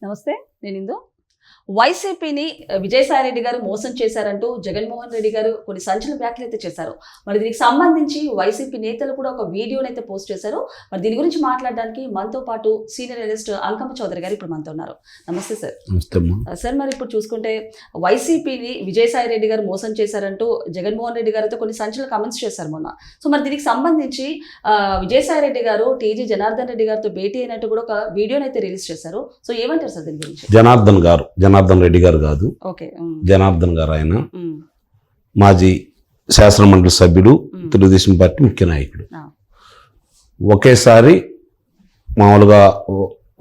నమస్తే, నేను ఇందు. వైసీపీని విజయసాయి రెడ్డి గారు మోసం చేశారంటూ జగన్మోహన్ రెడ్డి గారు కొన్ని సంచలన వ్యాఖ్యలు అయితే చేశారు. మరి దీనికి సంబంధించి వైసీపీ నేతలు కూడా ఒక వీడియోని అయితే పోస్ట్ చేశారు. మరి దీని గురించి మాట్లాడడానికి మనతో పాటు సీనియర్ అనలిస్ట్ అంకమ్మ చౌదరి గారు ఇప్పుడు మనతో ఉన్నారు. నమస్తే సార్. సార్, మరి ఇప్పుడు చూసుకుంటే వైసీపీని విజయసాయి రెడ్డి గారు మోసం చేశారంటూ జగన్మోహన్ రెడ్డి గారితో కొన్ని సంచలన కామెంట్స్ చేశారు మొన్న. సో మరి దీనికి సంబంధించి విజయసాయి రెడ్డి గారు టీజీ జనార్దన్ రెడ్డి గారితో భేటీ అయినట్టు కూడా ఒక వీడియోని అయితే రిలీజ్ చేశారు. సో ఏమంటారు సార్ దీని గురించి? జనార్దన్ రెడ్డి గారు కాదు, జనార్దన్ గారు. ఆయన మాజీ శాసనమండలి సభ్యుడు, తెలుగుదేశం పార్టీ ముఖ్య నాయకుడు. ఒకేసారి మామూలుగా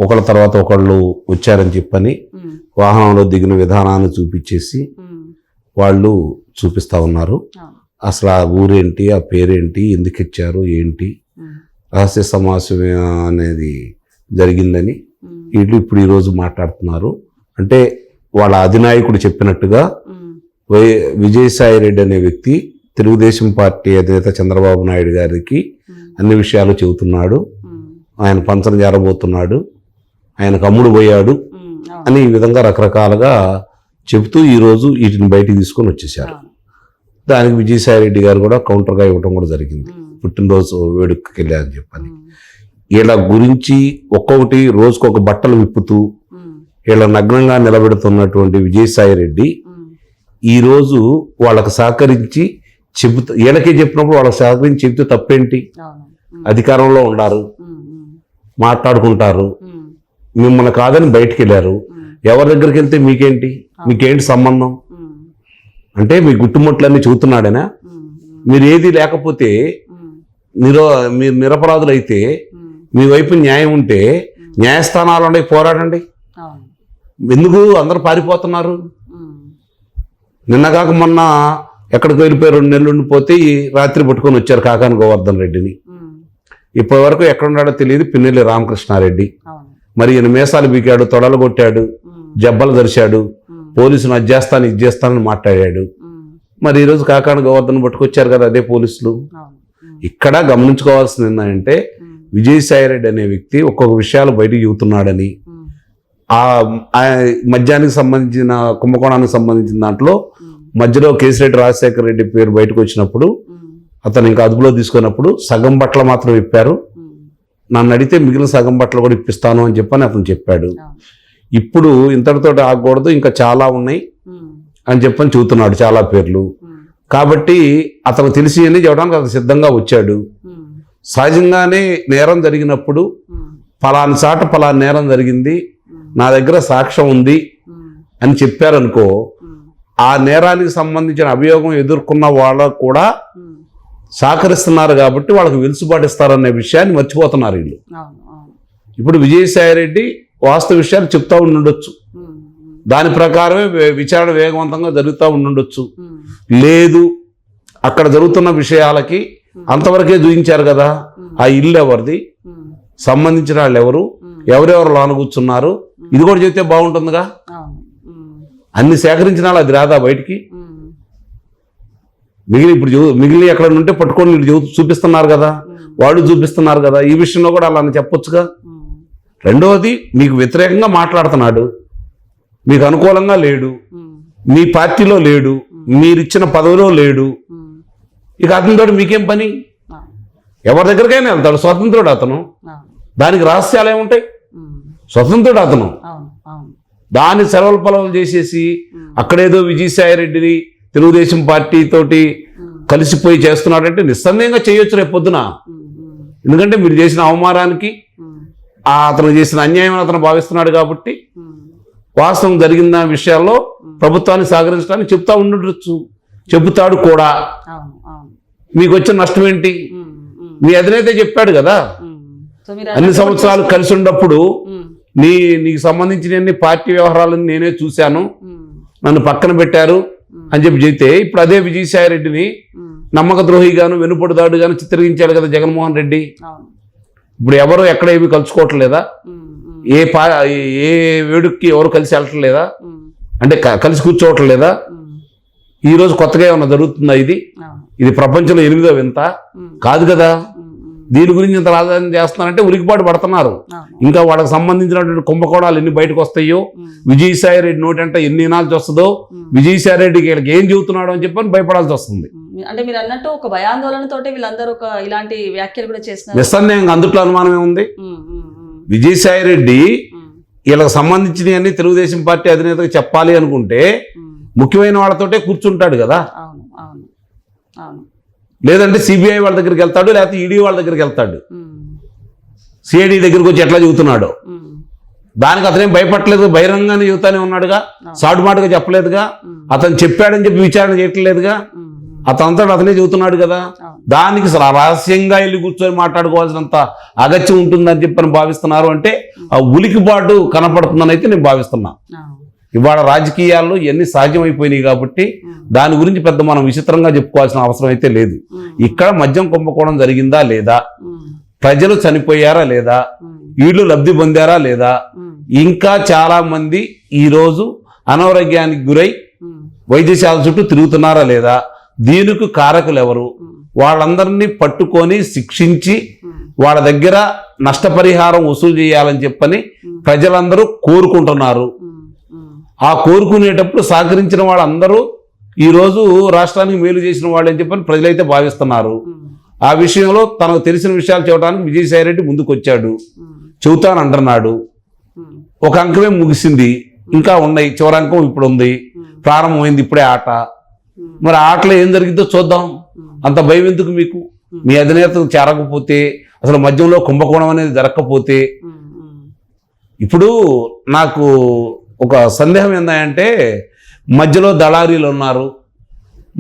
ఒకళ్ళ తర్వాత ఒకళ్ళు వచ్చారని చెప్పని వాహనంలో దిగిన విధానాన్ని చూపించేసి వాళ్ళు చూపిస్తా ఉన్నారు. అసలు ఆ ఊరేంటి, ఆ పేరేంటి, ఎందుకు ఇచ్చారు, ఏంటి, రహస్య సమావేశం అనేది జరిగిందని వీళ్ళు ఇప్పుడు ఈరోజు మాట్లాడుతున్నారు. అంటే వాళ్ళ అధినాయకుడు చెప్పినట్టుగా విజయసాయి రెడ్డి అనే వ్యక్తి తెలుగుదేశం పార్టీ అధినేత చంద్రబాబు నాయుడు గారికి అన్ని విషయాలు చెబుతున్నాడు, ఆయన పంచన జారబోతున్నాడు, ఆయనకు అమ్ముడు పోయాడు అని ఈ విధంగా రకరకాలుగా చెబుతూ ఈరోజు వీటిని బయటికి తీసుకొని వచ్చేసారు. దానికి విజయసాయి రెడ్డి గారు కూడా కౌంటర్గా ఇవ్వడం కూడా జరిగింది. పుట్టినరోజు వేడుకకి వెళ్ళారని చెప్పని వీళ్ళ గురించి ఒక్కొక్కటి రోజుకొక బట్టలు విప్పుతూ వీళ్ళ నగ్నంగా నిలబెడుతున్నటువంటి విజయసాయి రెడ్డి ఈరోజు వాళ్ళకు సహకరించి చెబుతూ, వీళ్ళకే చెప్పినప్పుడు వాళ్ళకి సహకరించి చెబితే తప్పేంటి? అధికారంలో ఉన్నారు, మాట్లాడుకుంటారు, మిమ్మల్ని కాదని బయటికి వెళ్ళారు, ఎవరి దగ్గరికి వెళ్తే మీకేంటి సంబంధం అంటే మీ గుట్టుముట్లన్నీ చూస్తున్నాడేనా? మీరు ఏది లేకపోతే మీరు నిరపరాధులు అయితే మీ వైపు న్యాయం ఉంటే న్యాయస్థానాలు పోరాడండి. ఎందుకు అందరూ పారిపోతున్నారు? నిన్నగాక మొన్న ఎక్కడికి వెళ్ళిపోయి 2 నెలలు ఉండిపోతే రాత్రి పట్టుకొని వచ్చారు కాకాని గోవర్ధన్ రెడ్డిని. ఇప్పటి వరకు ఎక్కడున్నాడో తెలియదు పిన్నెల్లి రామకృష్ణారెడ్డి. మరి ఈయన మీసాలు బీకాడు, తొడలు కొట్టాడు, జబ్బలు దరిశాడు, పోలీసును అది చేస్తాను ఇది చేస్తానని మాట్లాడాడు. మరి ఈరోజు కాకాని గోవర్ధన్ పట్టుకొచ్చారు కదా అదే పోలీసులు. ఇక్కడ గమనించుకోవాల్సింది ఏంటంటే విజయసాయి రెడ్డి అనే వ్యక్తి ఒక్కొక్క విషయాలు బయటికి చెబుతున్నాడని, ఆ మద్యానికి సంబంధించిన కుంభకోణానికి సంబంధించిన దాంట్లో మధ్యలో కేసిరెడ్డి రాజశేఖర రెడ్డి పేరు బయటకు వచ్చినప్పుడు అతను ఇంకా అదుపులో తీసుకున్నప్పుడు సగం బట్టలు మాత్రం ఇప్పారు, నన్ను అడిగితే మిగిలిన సగం బట్టలు కూడా ఇప్పిస్తాను అని చెప్పని అతను చెప్పాడు. ఇప్పుడు ఇంతటితో ఆగకూడదు, ఇంకా చాలా ఉన్నాయి అని చెప్పని చెబుతున్నాడు, చాలా పేర్లు. కాబట్టి అతను తెలిసి అని చెప్పడానికి అతను సిద్ధంగా వచ్చాడు. సహజంగానే నేరం జరిగినప్పుడు ఫలాని చాట ఫలాని నేరం జరిగింది, నా దగ్గర సాక్ష్యం ఉంది అని చెప్పారనుకో, ఆ నేరానికి సంబంధించిన అభియోగం ఎదుర్కొన్న వాళ్ళకు కూడా సహకరిస్తున్నారు కాబట్టి వాళ్ళకి వెలుసుబాటు ఇస్తారనే విషయాన్ని మర్చిపోతున్నారు వీళ్ళు. ఇప్పుడు విజయసాయి రెడ్డి వాస్తవ విషయాలు చెప్తా ఉండుండొచ్చు, దాని ప్రకారమే విచారణ వేగవంతంగా జరుగుతూ ఉండుండొచ్చు. లేదు అక్కడ జరుగుతున్న విషయాలకి అంతవరకే చూపించారు కదా, ఆ ఇల్లు ఎవరిది, సంబంధించిన వాళ్ళు ఎవరు, ఎవరెవరు లోన కూర్చున్నారు, ఇది కూడా చెప్తే బాగుంటుందిగా. అన్ని సేకరించిన వాళ్ళు అది రాదా బయటికి? మిగిలిన ఎక్కడ ఉంటే పట్టుకొని చూపిస్తున్నారు కదా, వాళ్ళు చూపిస్తున్నారు కదా, ఈ విషయంలో కూడా అలా చెప్పొచ్చుగా. రెండవది, మీకు వ్యతిరేకంగా మాట్లాడుతున్నాడు, మీకు అనుకూలంగా లేడు, మీ పార్టీలో లేడు, మీరిచ్చిన పదవిలో లేడు, ఇక అతనితో మీకేం పని? ఎవరి దగ్గరికైనా వెళ్తాడు, స్వతంత్రుడు అతను, దానికి రహస్యాలు ఏముంటాయి? స్వతంత్రుడు అతను. దాన్ని సెలవుల పొలవులు చేసేసి అక్కడేదో విజయసాయి రెడ్డిని తెలుగుదేశం పార్టీ తోటి కలిసిపోయి చేస్తున్నాడంటే నిస్సందేహంగా చేయొచ్చు రేపు పొద్దున. ఎందుకంటే మీరు చేసిన అవమానానికి అతను చేసిన అన్యాయం అతను భావిస్తున్నాడు కాబట్టి వాస్తవం జరిగిన విషయాల్లో ప్రభుత్వాన్ని సహకరించడానికి చెప్తా ఉండొచ్చు, చెబుతాడు కూడా. మీకు వచ్చిన నష్టం ఏంటి? మీ అధినేత చెప్పాడు కదా, అన్ని సంవత్సరాలు కలిసి ఉన్నప్పుడు నీకు సంబంధించిన పార్టీ వ్యవహారాలను నేనే చూశాను, నన్ను పక్కన పెట్టారు అని చెప్తే ఇప్పుడు అదే విజయసాయి రెడ్డిని నమ్మక ద్రోహిగాను వెనుపడుదాడుగాను చిత్రీకరించాడు కదా జగన్మోహన్ రెడ్డి. ఇప్పుడు ఎవరు ఎక్కడ ఏమి కలుసుకోవట్లేదా? ఏ వేడుక్కి ఎవరు కలిసి వెళ్ళట్లేదా? అంటే కలిసి కూర్చోవట్లేదా? ఈరోజు కొత్తగా ఏమన్నా జరుగుతుందా? ఇది ప్రపంచంలో 8వ వింత కాదు కదా. దీని గురించి ఇంత రాజధాని చేస్తున్నారంటే ఉలికిపాటు పడుతున్నారు. ఇంకా వాళ్ళకి సంబంధించినటువంటి కుంభకోణాలు ఎన్ని బయటకు వస్తాయో, విజయసాయి రెడ్డి నోటంటే ఎన్ని నాలుగు వస్తుందో, విజయసాయి రెడ్డికి వీళ్ళకి ఏం చెబుతున్నాడు అని చెప్పని భయపడాల్సి వస్తుంది. అంటే మీరు అన్నట్టు ఒక భయాందోళనతోటి వీళ్ళందరూ ఒక ఇలాంటి వ్యాఖ్యలు కూడా చేస్తున్నారు. నిస్సందేహంగా అందుట్లో అనుమానం ఏముంది? విజయసాయి రెడ్డి వీళ్ళకి సంబంధించినవన్నీ తెలుగుదేశం పార్టీ అధినేతకు చెప్పాలి అనుకుంటే ముఖ్యమైన వాళ్ళతోటే కూర్చుంటాడు కదా. లేదంటే సిబిఐ వాళ్ళ దగ్గరికి వెళ్తాడు, లేకపోతే ఈడీ వాళ్ళ దగ్గరికి వెళ్తాడు. సిఐడి దగ్గరికి వచ్చి ఎట్లా చెబుతున్నాడు, దానికి అతనేం భయపడలేదు, బహిరంగానే చెబుతానే ఉన్నాడుగా, సాటు మాటగా చెప్పలేదుగా, అతను చెప్పాడని చెప్పి విచారణ చేయట్లేదుగా, అతనంతటా అతనే చెబుతున్నాడు కదా. దానికి రహస్యంగా వెళ్ళి కూర్చొని మాట్లాడుకోవాల్సినంత అగత్యం ఉంటుందని చెప్పని భావిస్తున్నారు. అంటే ఆ ఉలికిపాటు కనపడుతుందని అయితే నేను భావిస్తున్నా. ఇవాళ రాజకీయాల్లో ఇవన్నీ సాధ్యమైపోయినాయి కాబట్టి దాని గురించి పెద్ద మనం విచిత్రంగా చెప్పుకోవాల్సిన అవసరం అయితే లేదు. ఇక్కడ మద్యం కుంభకోణం జరిగిందా లేదా, ప్రజలు చనిపోయారా లేదా, వీళ్ళు లబ్ధి పొందారా లేదా, ఇంకా చాలా మంది ఈరోజు అనారోగ్యానికి గురై వైద్యశాల చుట్టూ తిరుగుతున్నారా లేదా, దీనికి కారకులు ఎవరు, వాళ్ళందరినీ పట్టుకొని శిక్షించి వాళ్ళ దగ్గర నష్టపరిహారం వసూలు చేయాలని చెప్పని ప్రజలందరూ కోరుకుంటున్నారు. ఆ కోరుకునేటప్పుడు సహకరించిన వాళ్ళందరూ ఈరోజు రాష్ట్రానికి మేలు చేసిన వాళ్ళు అని చెప్పని ప్రజలైతే భావిస్తున్నారు. ఆ విషయంలో తనకు తెలిసిన విషయాలు చెప్పడానికి విజయసాయి రెడ్డి ముందుకు వచ్చాడు, చెబుతానంటున్నాడు. ఒక అంకమే ముగిసింది, ఇంకా ఉన్నాయి, చివరి అంకం ఇప్పుడు ఉంది, ప్రారంభమైంది ఇప్పుడే ఆట. మరి ఆటలో ఏం జరిగిందో చూద్దాం. అంత భయం ఎందుకు మీకు? మీ అధినేతకు చేరకపోతే, అసలు మద్యంలో కుంభకోణం అనేది జరగకపోతే. ఇప్పుడు నాకు ఒక సందేహం ఏంటంటే, మధ్యలో దళారీలు ఉన్నారు,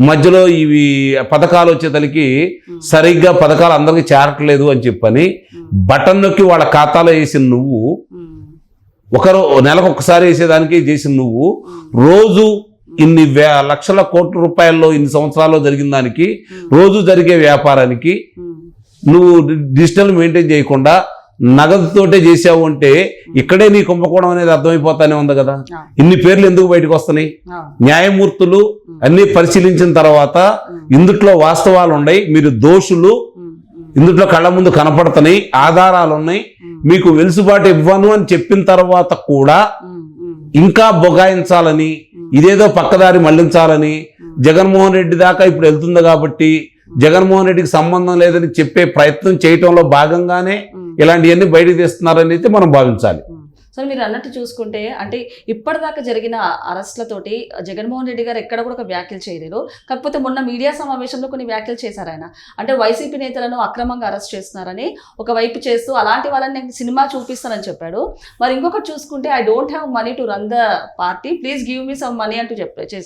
మధ్యలో ఇవి పథకాలు వచ్చేతలకి సరిగ్గా పథకాలు అందరికీ చేరట్లేదు అని చెప్పని బటన్ నొక్కి వాళ్ళ ఖాతాలో వేసిన నువ్వు, ఒకరు నెలకు ఒకసారి వేసేదానికి చేసిన నువ్వు, రోజు ఇన్ని లక్షల కోట్ల రూపాయల్లో ఇన్ని సంవత్సరాల్లో జరిగిన దానికి, రోజు జరిగే వ్యాపారానికి నువ్వు డిజిటల్ మెయింటైన్ చేయకుండా నగదుతోటే చేసావు అంటే ఇక్కడే నీ కుంభకోణం అనేది అర్థమైపోతానే ఉంది కదా. ఇన్ని పేర్లు ఎందుకు బయటకు వస్తున్నాయి? న్యాయమూర్తులు అన్ని పరిశీలించిన తర్వాత ఇందుట్లో వాస్తవాలు ఉన్నాయి, మీరు దోషులు, ఇందుట్లో కళ్ళ ముందు కనపడుతున్నాయి, ఆధారాలు ఉన్నాయి, మీకు వెలుసుబాటు ఇవ్వను అని చెప్పిన తర్వాత కూడా ఇంకా బొగాయించాలని, ఇదేదో పక్కదారి మళ్లించాలని, జగన్మోహన్ రెడ్డి దాకా ఇప్పుడు వెళ్తుంది కాబట్టి జగన్మోహన్ రెడ్డికి సంబంధం లేదని చెప్పే ప్రయత్నం చేయటంలో భాగంగానే ఇలాంటివన్నీ బయటకు తీస్తున్నారని అయితే మనం భావించాలి. సో మీరు అన్నట్టు చూసుకుంటే, అంటే ఇప్పటిదాకా జరిగిన అరెస్ట్లతోటి జగన్మోహన్ రెడ్డి గారు ఎక్కడ కూడా ఒక వ్యాఖ్యలు చేయలేరు. కాకపోతే మొన్న మీడియా సమావేశంలో కొన్ని వ్యాఖ్యలు చేశారు ఆయన. అంటే వైసీపీ నేతలను అక్రమంగా అరెస్ట్ చేస్తున్నారని ఒకవైపు చేస్తూ, అలాంటి వాళ్ళని నేను సినిమా చూపిస్తానని చెప్పాడు. మరి ఇంకొకటి చూసుకుంటే, I don't have money to run the party, please give me some money అంటూ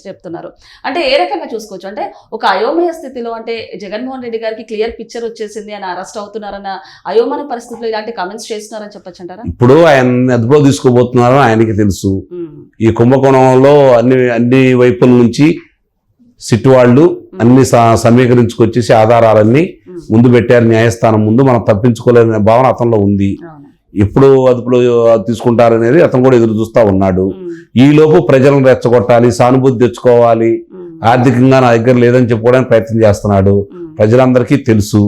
చెప్తున్నారు. అంటే ఏ రకంగా చూసుకోవచ్చు? అంటే ఒక అయోమయ స్థితిలో, అంటే జగన్మోహన్ రెడ్డి గారికి క్లియర్ పిక్చర్ వచ్చేసింది, ఆయన అరెస్ట్ అవుతున్నారన్న అయోమయ పరిస్థితిలో ఇలాంటి కామెంట్స్ చేస్తున్నారని చెప్పచ్చు అంటారా? ఇప్పుడు ఆయన తీసుకోబోతున్నారో ఆయనకి తెలుసు. ఈ కుంభకోణంలో అన్ని వైపుల నుంచి సిట్ వాళ్ళు అన్ని సమీకరించుకొచ్చేసి ఆధారాలన్నీ ముందు పెట్టారు న్యాయస్థానం ముందు. మనం తప్పించుకోలేని భావన అతనిలో ఉంది. ఎప్పుడు అదుపులో తీసుకుంటారనేది అతను కూడా ఎదురు చూస్తా ఉన్నాడు. ఈలోపు ప్రజలను రెచ్చగొట్టాలి, సానుభూతి తెచ్చుకోవాలి, ఆర్థికంగా నా దగ్గర లేదని చెప్పుకోవడానికి ప్రయత్నం చేస్తున్నాడు. ప్రజలందరికీ తెలుసు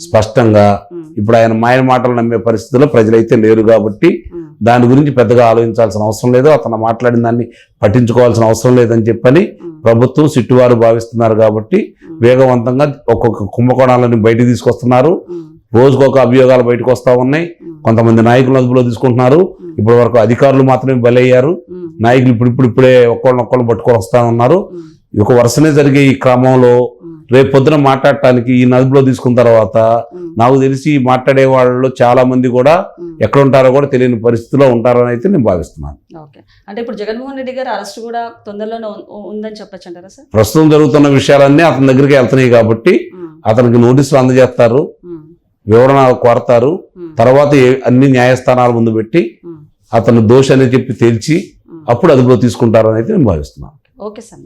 స్పష్టంగా. ఇప్పుడు ఆయన మాయ మాటలు నమ్మే పరిస్థితిలో ప్రజలైతే లేరు కాబట్టి దాని గురించి పెద్దగా ఆలోచించాల్సిన అవసరం లేదు, అతను మాట్లాడిన దాన్ని పట్టించుకోవాల్సిన అవసరం లేదని చెప్పని ప్రభుత్వం సిట్టువారు భావిస్తున్నారు. కాబట్టి వేగవంతంగా ఒక్కొక్క కుంభకోణాలను బయటకు తీసుకొస్తున్నారు. రోజుకొక అభియోగాలు బయటకు వస్తూ ఉన్నాయి. కొంతమంది నాయకులు అదుపులో తీసుకుంటున్నారు. ఇప్పటి వరకు అధికారులు మాత్రమే బలయ్యారు. నాయకులు ఇప్పుడిప్పుడే ఒక్కళ్ళనొక్కళ్ళు పట్టుకొని వస్తా ఉన్నారు. ఒక వరుసనే జరిగే ఈ క్రమంలో రేపు పొద్దున మాట్లాడటానికి ఈ అదుపులో తీసుకున్న తర్వాత నాకు తెలిసి మాట్లాడే వాళ్ళలో చాలా మంది కూడా ఎక్కడ ఉంటారో కూడా తెలియని పరిస్థితిలో ఉంటారని అయితే నేను భావిస్తున్నాను. అంటే ఇప్పుడు జగన్మోహన్ రెడ్డి గారు అరెస్ట్ కూడా తొందరలోనే ఉందని చెప్పొచ్చు అంటారా సార్? ప్రస్తుతం జరుగుతున్న విషయాలన్నీ అతని దగ్గరికి వెళ్తున్నాయి కాబట్టి అతనికి నోటీసులు అందజేస్తారు, వివరణ కోరతారు. తర్వాత అన్ని న్యాయస్థానాల ముందు పెట్టి అతను దోషి అని చెప్పి తేల్చి అప్పుడు అదుపులో తీసుకుంటారని అయితే నేను భావిస్తున్నాను. Okay sir.